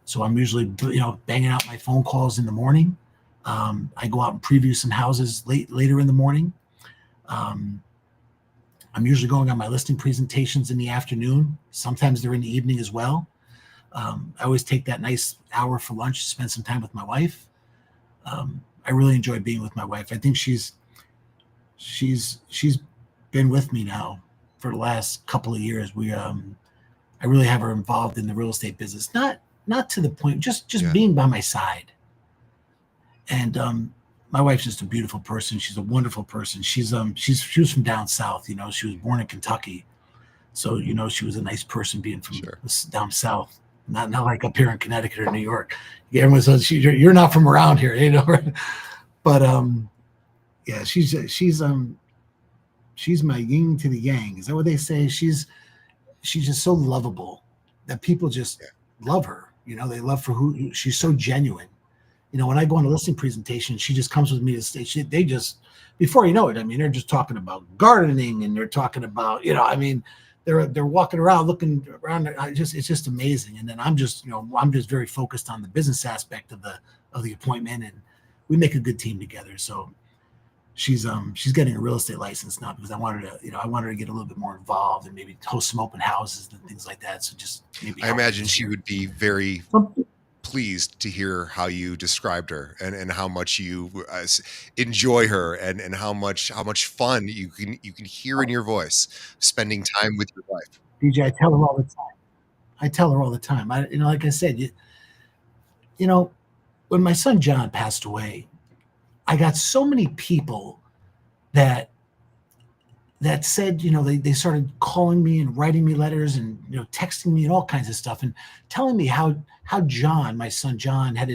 So I'm usually, banging out my phone calls in the morning. I go out and preview some houses later in the morning. I'm usually going on my listing presentations in the afternoon. Sometimes they're in the evening as well. I always take that nice hour for lunch to spend some time with my wife. I really enjoy being with my wife. I think she's been with me now for the last couple of years. I really have her involved in the real estate business. Not to the point, just being by my side. And my wife's just a beautiful person. She's a wonderful person. She was from down south. She was born in Kentucky, so she was a nice person being from down south. Not like up here in Connecticut or New York. Everyone says you're not from around here, But yeah, she's my yin to the yang. Is that what they say? She's just so lovable, that people just Yeah. love her. They love for who she's so genuine. When I go on a listing presentation, she just comes with me to stage. They just, before you know it, I mean, they're just talking about gardening and they're talking about, I mean, they're walking around, looking around. It's just amazing. And then I'm just very focused on the business aspect of the appointment, and we make a good team together. So she's getting a real estate license now because I wanted to get a little bit more involved and maybe host some open houses and things like that. So just maybe I help imagine this she year. would be very pleased to hear how you described her and how much you enjoy her and how much fun you can hear in your voice spending time with your wife. DJ, I tell her all the time. I tell her all the time. Like I said, you know, when my son John passed away, I got so many people that said, they started calling me and writing me letters and texting me and all kinds of stuff and telling me how John, my son John, had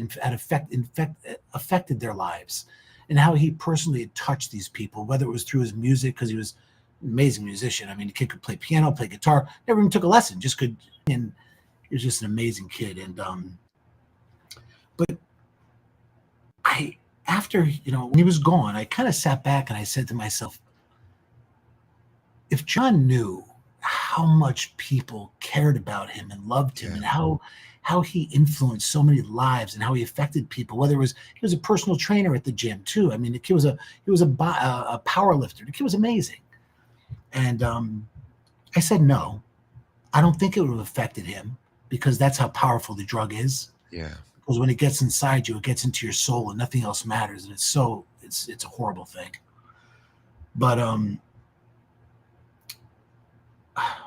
affected their lives, and how he personally had touched these people, whether it was through his music, because he was an amazing musician. I mean, the kid could play piano, play guitar, never even took a lesson, just could, and he was just an amazing kid. And but I after when he was gone, I kind of sat back and I said to myself, if John knew how much people cared about him and loved him, Yeah. and how he influenced so many lives and how he affected people, whether it was he was a personal trainer at the gym too. I mean, the kid was a power lifter. The kid was amazing. And I said, no, I don't think it would have affected him, because that's how powerful the drug is. Yeah. Because when it gets inside you, it gets into your soul and nothing else matters. And it's a horrible thing. But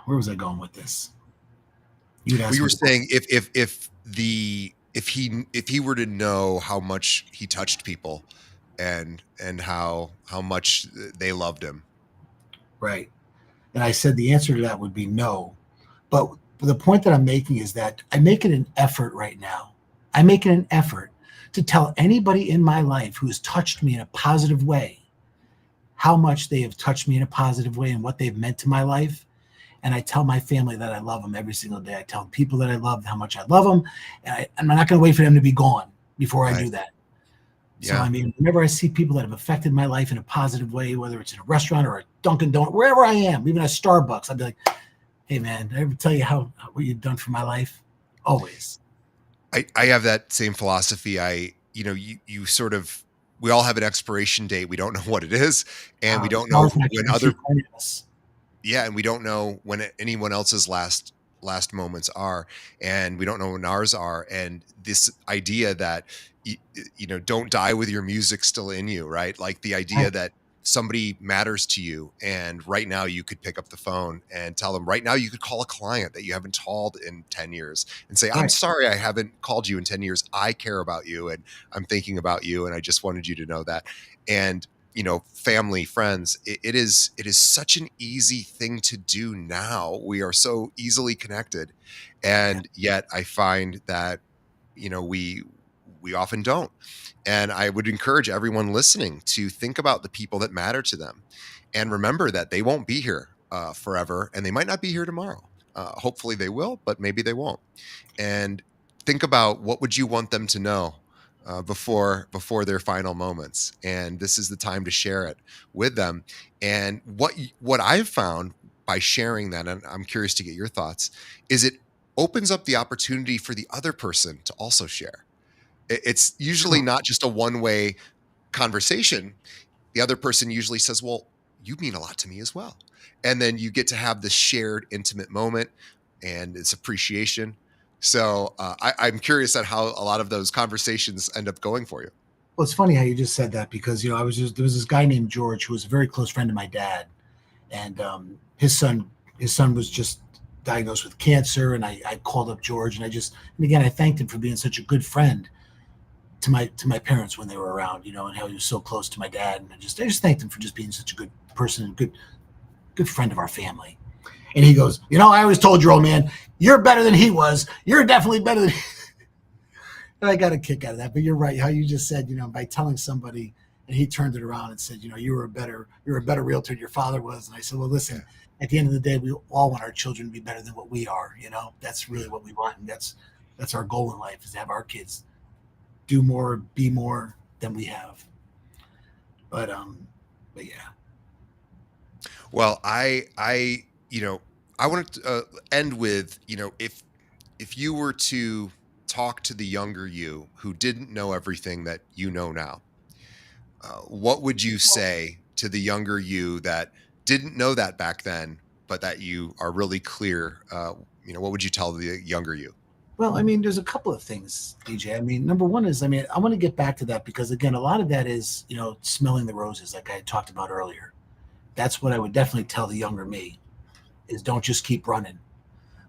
where was I going with this? You'd ask We me were the saying question. if he were to know how much he touched people and how much they loved him. Right. And I said the answer to that would be no. But the point that I'm making is that I make it an effort right now. I make it an effort to tell anybody in my life who has touched me in a positive way how much they have touched me in a positive way and what they've meant to my life. And I tell my family that I love them every single day. I tell people that I love how much I love them. And I'm not going to wait for them to be gone before I Right. do that. So, Yeah. I mean, whenever I see people that have affected my life in a positive way, whether it's in a restaurant or a Dunkin' Donut, wherever I am, even at Starbucks, I'd be like, hey, man, did I ever tell you what you've done for my life? Always. I have that same philosophy. You sort of, we all have an expiration date. We don't know what it is, and we don't know Ours when actually, other she's pointing at us. yeah, and we don't know when anyone else's last moments are, and we don't know when ours are. And this idea that don't die with your music still in you, right? Like the idea Right, that somebody matters to you, and right now you could pick up the phone and tell them. Right now you could call a client that you haven't called in 10 years and say, I'm right, sorry I haven't called you in 10 years. I care about you, and I'm thinking about you, and I just wanted you to know that. And family, friends, it is such an easy thing to do now. We are so easily connected, yeah, and yet I find that we often don't. And I would encourage everyone listening to think about the people that matter to them, and remember that they won't be here forever, and they might not be here tomorrow. Hopefully they will, but maybe they won't. And think about, what would you want them to know before their final moments, and this is the time to share it with them. And what I've found by sharing that, and I'm curious to get your thoughts, is it opens up the opportunity for the other person to also share. It's usually sure. not just a one-way conversation. The other person usually says, well, you mean a lot to me as well. And then you get to have this shared intimate moment and it's appreciation. So I'm curious at how a lot of those conversations end up going for you. Well, it's funny how you just said that, because there was this guy named George who was a very close friend of my dad, and his son was just diagnosed with cancer, and I called up George, and again I thanked him for being such a good friend to my parents when they were around, and how he was so close to my dad, and I just thanked him for just being such a good person and good friend of our family. And he goes, I always told your old man, you're better than he was. You're definitely better than. And I got a kick out of that. But you're right, how you just said, by telling somebody, and he turned it around and said, you're a better realtor than your father was. And I said, well, Yeah. listen, at the end of the day, we all want our children to be better than what we are. That's really Yeah. what we want, and that's our goal in life, is to have our kids do more, be more than we have. But yeah. Well, I want to end with, if you were to talk to the younger you who didn't know everything that you know now, what would you say to the younger you that didn't know that back then, but that you are really clear? What would you tell the younger you? Well, I mean, there's a couple of things, DJ. I mean, number one is, I mean, I want to get back to that because, again, a lot of that is, smelling the roses, like I talked about earlier. That's what I would definitely tell the younger me, is don't just keep running.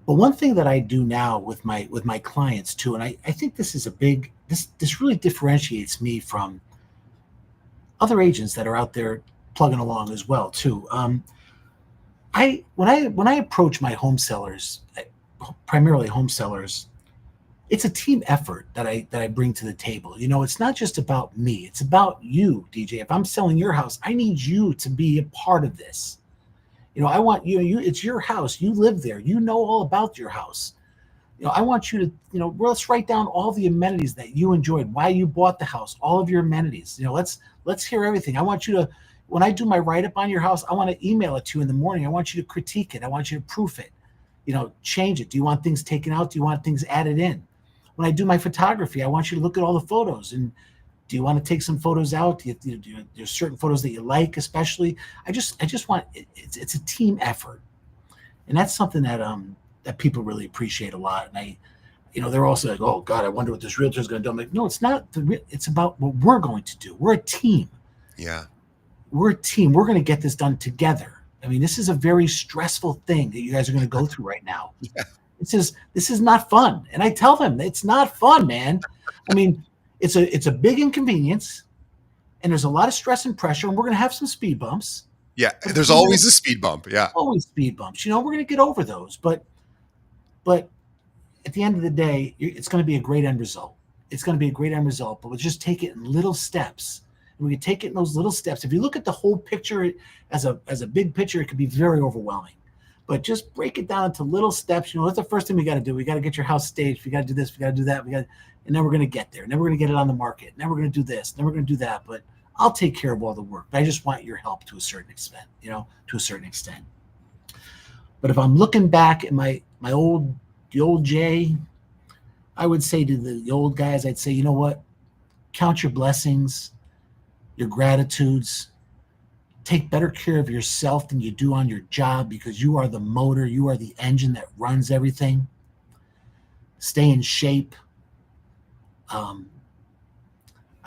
But one thing that I do now with my clients too, and I think this is a big this really differentiates me from other agents that are out there plugging along as well too. When I approach my home sellers, primarily home sellers, it's a team effort that I bring to the table. It's not just about me; it's about you, DJ. If I'm selling your house, I need you to be a part of this. I want you. It's your house. You live there. You know all about your house. I want you to, well, let's write down all the amenities that you enjoyed, why you bought the house, all of your amenities. Let's hear everything. I want you to, when I do my write up on your house, I want to email it to you in the morning. I want you to critique it. I want you to proof it. Change it. Do you want things taken out? Do you want things added in? When I do my photography, I want you to look at all the photos, and do you want to take some photos out? There's certain photos that you like, especially. I just want it's a team effort, and that's something that people really appreciate a lot. And they're also like, oh God, I wonder what this realtor is going to do. I'm like, no, it's not. It's about what we're going to do. We're a team. Yeah. We're a team. We're going to get this done together. I mean, this is a very stressful thing that you guys are going to go through right now. Yeah. This is not fun. And I tell them it's not fun, man. I mean, it's a big inconvenience, and there's a lot of stress and pressure, and we're going to have some speed bumps. Yeah. There's always a speed bump. Yeah. Always speed bumps. We're going to get over those, but at the end of the day, it's going to be a great end result. It's going to be a great end result, but we'll just take it in little steps. And we can take it in those little steps. If you look at the whole picture as a big picture, it could be very overwhelming. But just break it down into little steps. That's the first thing we got to do. We got to get your house staged. We got to do this. We got to do that. And then we're going to get there. And then we're going to get it on the market. And then we're going to do this. And then we're going to do that. But I'll take care of all the work. But I just want your help to a certain extent. To a certain extent. But if I'm looking back at the old Jay, I would say to the old guys, I'd say, you know what? Count your blessings, your gratitudes. Take better care of yourself than you do on your job, because you are the motor, you are the engine that runs everything. Stay in shape. I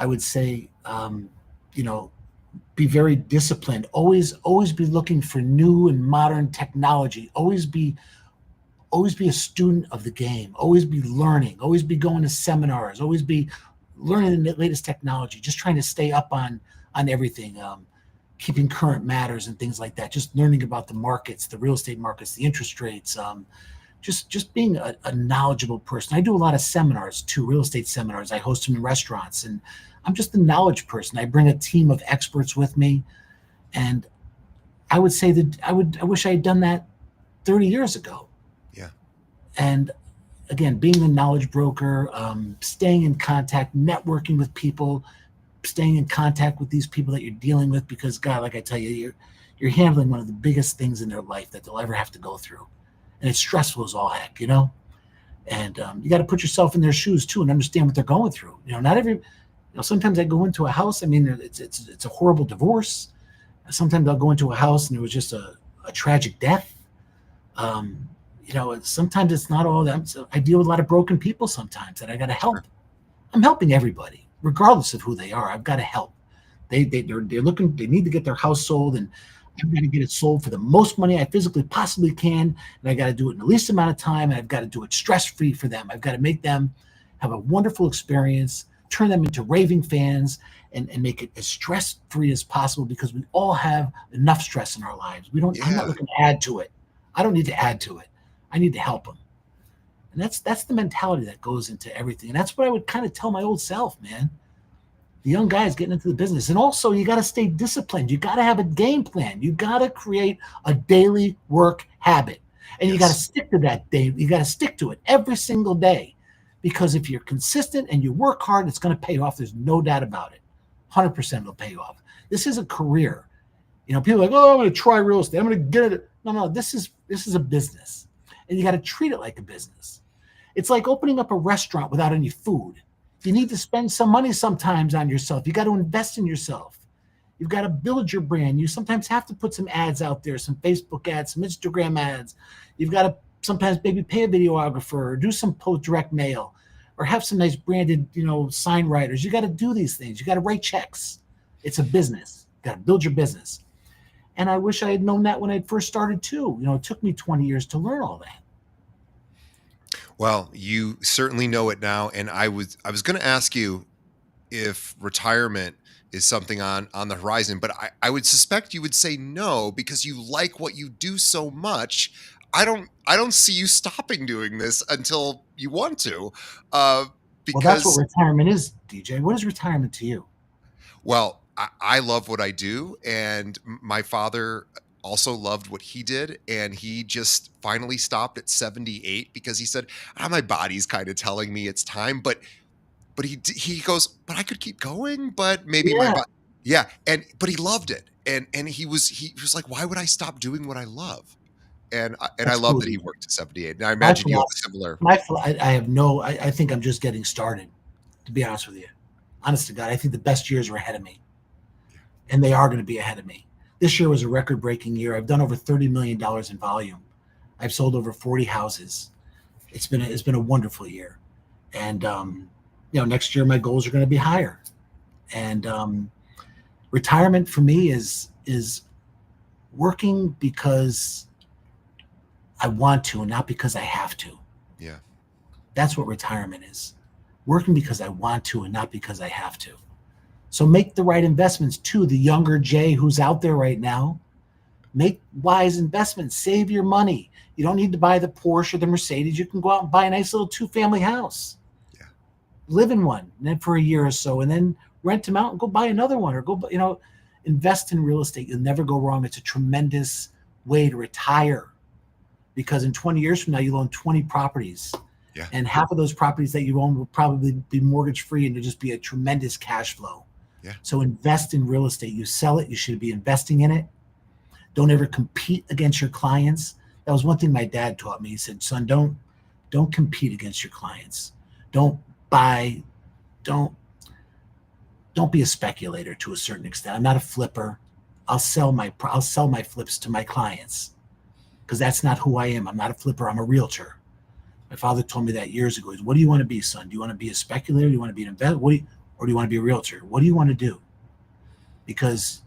would say, be very disciplined. Always be looking for new and modern technology. Always be a student of the game. Always be learning. Always be going to seminars. Always be learning the latest technology. Just trying to stay up on everything. Keeping current matters and things like that. Just learning about the markets, the real estate markets, the interest rates. Just being a knowledgeable person. I do a lot of seminars too, real estate seminars. I host them in restaurants, and I'm just a knowledge person. I bring a team of experts with me, and I would say that I wish I had done that 30 years ago. Yeah. And again, being a knowledge broker, staying in contact, networking with people, staying in contact with these people that you're dealing with, because God, like I tell you, you're handling one of the biggest things in their life that they'll ever have to go through. And it's stressful as all heck, and you got to put yourself in their shoes too and understand what they're going through. Sometimes I go into a house. I mean, it's a horrible divorce. Sometimes I'll go into a house and it was just a tragic death. Sometimes it's not all that. So I deal with a lot of broken people sometimes that I got to help. Sure. I'm helping everybody, regardless of who they are. I've got to help. They're looking. They need to get their house sold, and I've got to get it sold for the most money I physically possibly can, and I got to do it in the least amount of time, and I've got to do it stress-free for them. I've got to make them have a wonderful experience, turn them into raving fans, and make it as stress-free as possible, because we all have enough stress in our lives. I'm not looking to add to it. I don't need to add to it. I need to help them. And that's the mentality that goes into everything. And that's what I would kind of tell my old self, man. the young guys getting into the business. And also, you got to stay disciplined. You got to have a game plan. You got to create a daily work habit. And you got to Yes. stick to that day. You got to stick to it every single day. Because if you're consistent and you work hard, it's going to pay off. There's no doubt about it. 100% it'll pay off. This is a career. People are like, oh, I'm going to try real estate. I'm going to get it. No, this is a business. And you got to treat it like a business. It's like opening up a restaurant without any food. You need to spend some money sometimes on yourself. You got to invest in yourself. You've got to build your brand. You sometimes have to put some ads out there, some Facebook ads, some Instagram ads. You've got to sometimes maybe pay a videographer or do some post direct mail or have some nice branded, sign writers. You got to do these things. You got to write checks. It's a business. You got to build your business. And I wish I had known that when I first started too. It took me 20 years to learn all that. Well, you certainly know it now. And I was going to ask you if retirement is something on the horizon, but I would suspect you would say no because you like what you do so much. I don't see you stopping doing this until you want to, Well, that's what because retirement is, DJ. What is retirement to you? well, I love what I do, and my father also loved what he did, and he just finally stopped at 78 because he said, my body's kind of telling me it's time, but he goes, but I could keep going, but maybe my Yeah, body, yeah, but he loved it, and he was like, why would I stop doing what I love? And I that's love cool, that he DJ. worked to 78. And I My imagine you have a philosophy, similar. I have no, I think I'm just getting started, to be honest with you. Honest to God, I think the best years are ahead of me, and they are going to be ahead of me. This year was a record breaking year. I've done over $30 million in volume. I've sold over 40 houses. It's been a wonderful year. And, next year my goals are going to be higher. And retirement for me is working because I want to and not because I have to. Yeah. That's what retirement is. Working because I want to and not because I have to. So make the right investments too. The younger Jay who's out there right now, make wise investments. Save your money. You don't need to buy the Porsche or the Mercedes. You can go out and buy a nice little 2-family house. Yeah. Live in one, and then for a year or so, and then rent them out and go buy another one, or invest in real estate. You'll never go wrong. It's a tremendous way to retire because in 20 years from now, you'll own 20 properties. Yeah. And half of those properties that you own will probably be mortgage free and it'll just be a tremendous cash flow. Yeah. So invest in real estate. You sell it, you should be investing in it. Don't ever compete against your clients. That was one thing my dad taught me. He said, son, don't compete against your clients. Don't buy, don't be a speculator to a certain extent. I'm not a flipper. I'll sell my flips to my clients because that's not who I am. I'm not a flipper. I'm a realtor. My father told me that years ago. What do you want to be, son? Do you want to be a speculator? Do you want to be an investor? Or do you want to be a realtor? What do you want to do? Because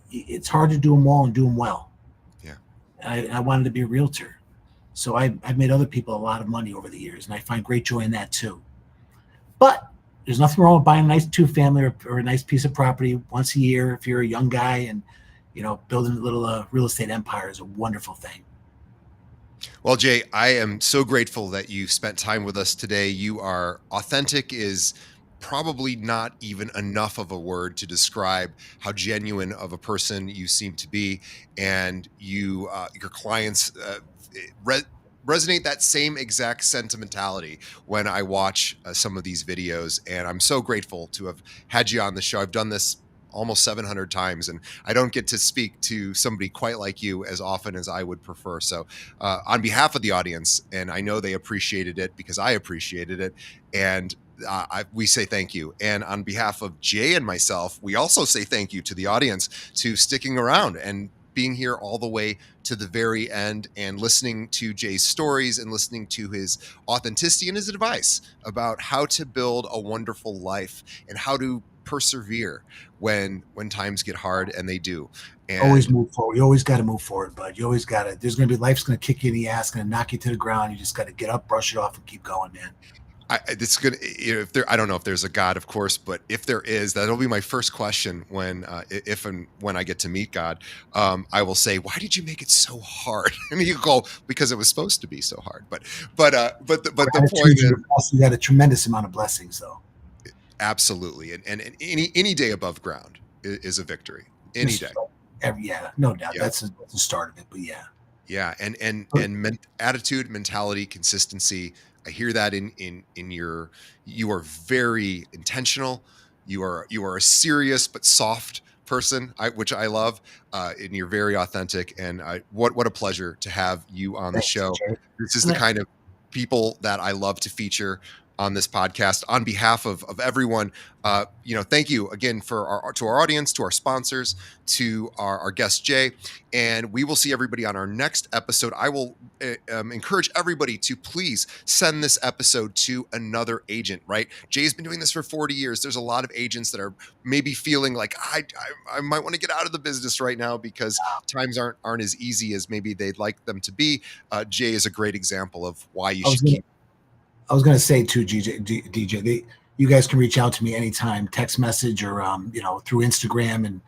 it's hard to do them all and do them well. Yeah. I wanted to be a realtor. So I've made other people a lot of money over the years, and I find great joy in that too. But there's nothing wrong with buying a nice 2-family or a nice piece of property once a year if you're a young guy, and building a little real estate empire is a wonderful thing. Well, Jay, I am so grateful that you spent time with us today. You are authentic is probably not even enough of a word to describe how genuine of a person you seem to be, and your clients resonate that same exact sentimentality when I watch some of these videos. And I'm so grateful to have had you on the show. I've done this almost 700 times, and I don't get to speak to somebody quite like you as often as I would prefer. So on behalf of the audience, and I know they appreciated it because I appreciated it, and we say thank you. And on behalf of Jay and myself, we also say thank you to the audience to sticking around and being here all the way to the very end and listening to Jay's stories and listening to his authenticity and his advice about how to build a wonderful life and how to persevere when times get hard, and they do. And always move forward. You always got to move forward, bud. You always got to. There's going to be life's going to kick you in the ass, going to knock you to the ground. You just got to get up, brush it off, and keep going, man. It's gonna. If there, I don't know if there's a God, of course, but if there is, that'll be my first question when, if and when I get to meet God. I will say, "Why did you make it so hard?" And you go, "Because it was supposed to be so hard." But the point is, you got a tremendous amount of blessings, though. Absolutely. And any day above ground is a victory. Any day. Just yeah, no doubt. Yeah. That's the start of it. But yeah, Yeah, but attitude, mentality, consistency. I hear that in your. You are very intentional. You are a serious but soft person, which I love, and you're very authentic. And what a pleasure to have you on the thanks, show. Jay. This is And the I, kind of people that I love to feature on this podcast. On behalf of everyone, thank you again for to our audience, to our sponsors, to our guest Jay. And we will see everybody on our next episode. I will encourage everybody to please send this episode to another agent, right? Jay's been doing this for 40 years. There's a lot of agents that are maybe feeling like I might want to get out of the business right now because times aren't as easy as maybe they'd like them to be. Jay is a great example of why you I was should gonna keep. I was gonna say too, DJ, you guys can reach out to me anytime, text message or through Instagram and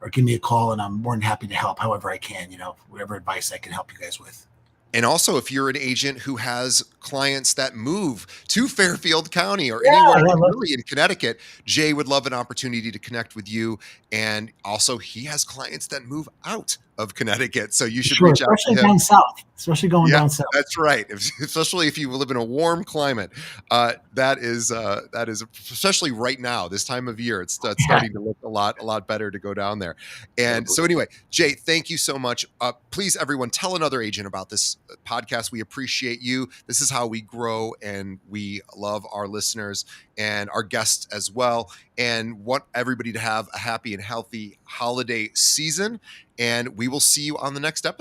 or give me a call, and I'm more than happy to help however I can. Whatever advice I can help you guys with. And also, if you're an agent who has clients that move to Fairfield County or Yeah, anywhere I love really in Connecticut, Jay would love an opportunity to connect with you. And also, he has clients that move out of Connecticut. So you should sure, reach out to especially him. down south, especially going Yeah, down south. that's right. Especially if you live in a warm climate, that is especially right now, this time of year. It's Yeah, starting to look a lot better to go down there. I And so believe. anyway, Jay, thank you so much. Please, everyone, tell another agent about this podcast. We appreciate you. This is how we grow, and we love our listeners and our guests as well. And want everybody to have a happy and healthy holiday season. And we will see you on the next episode.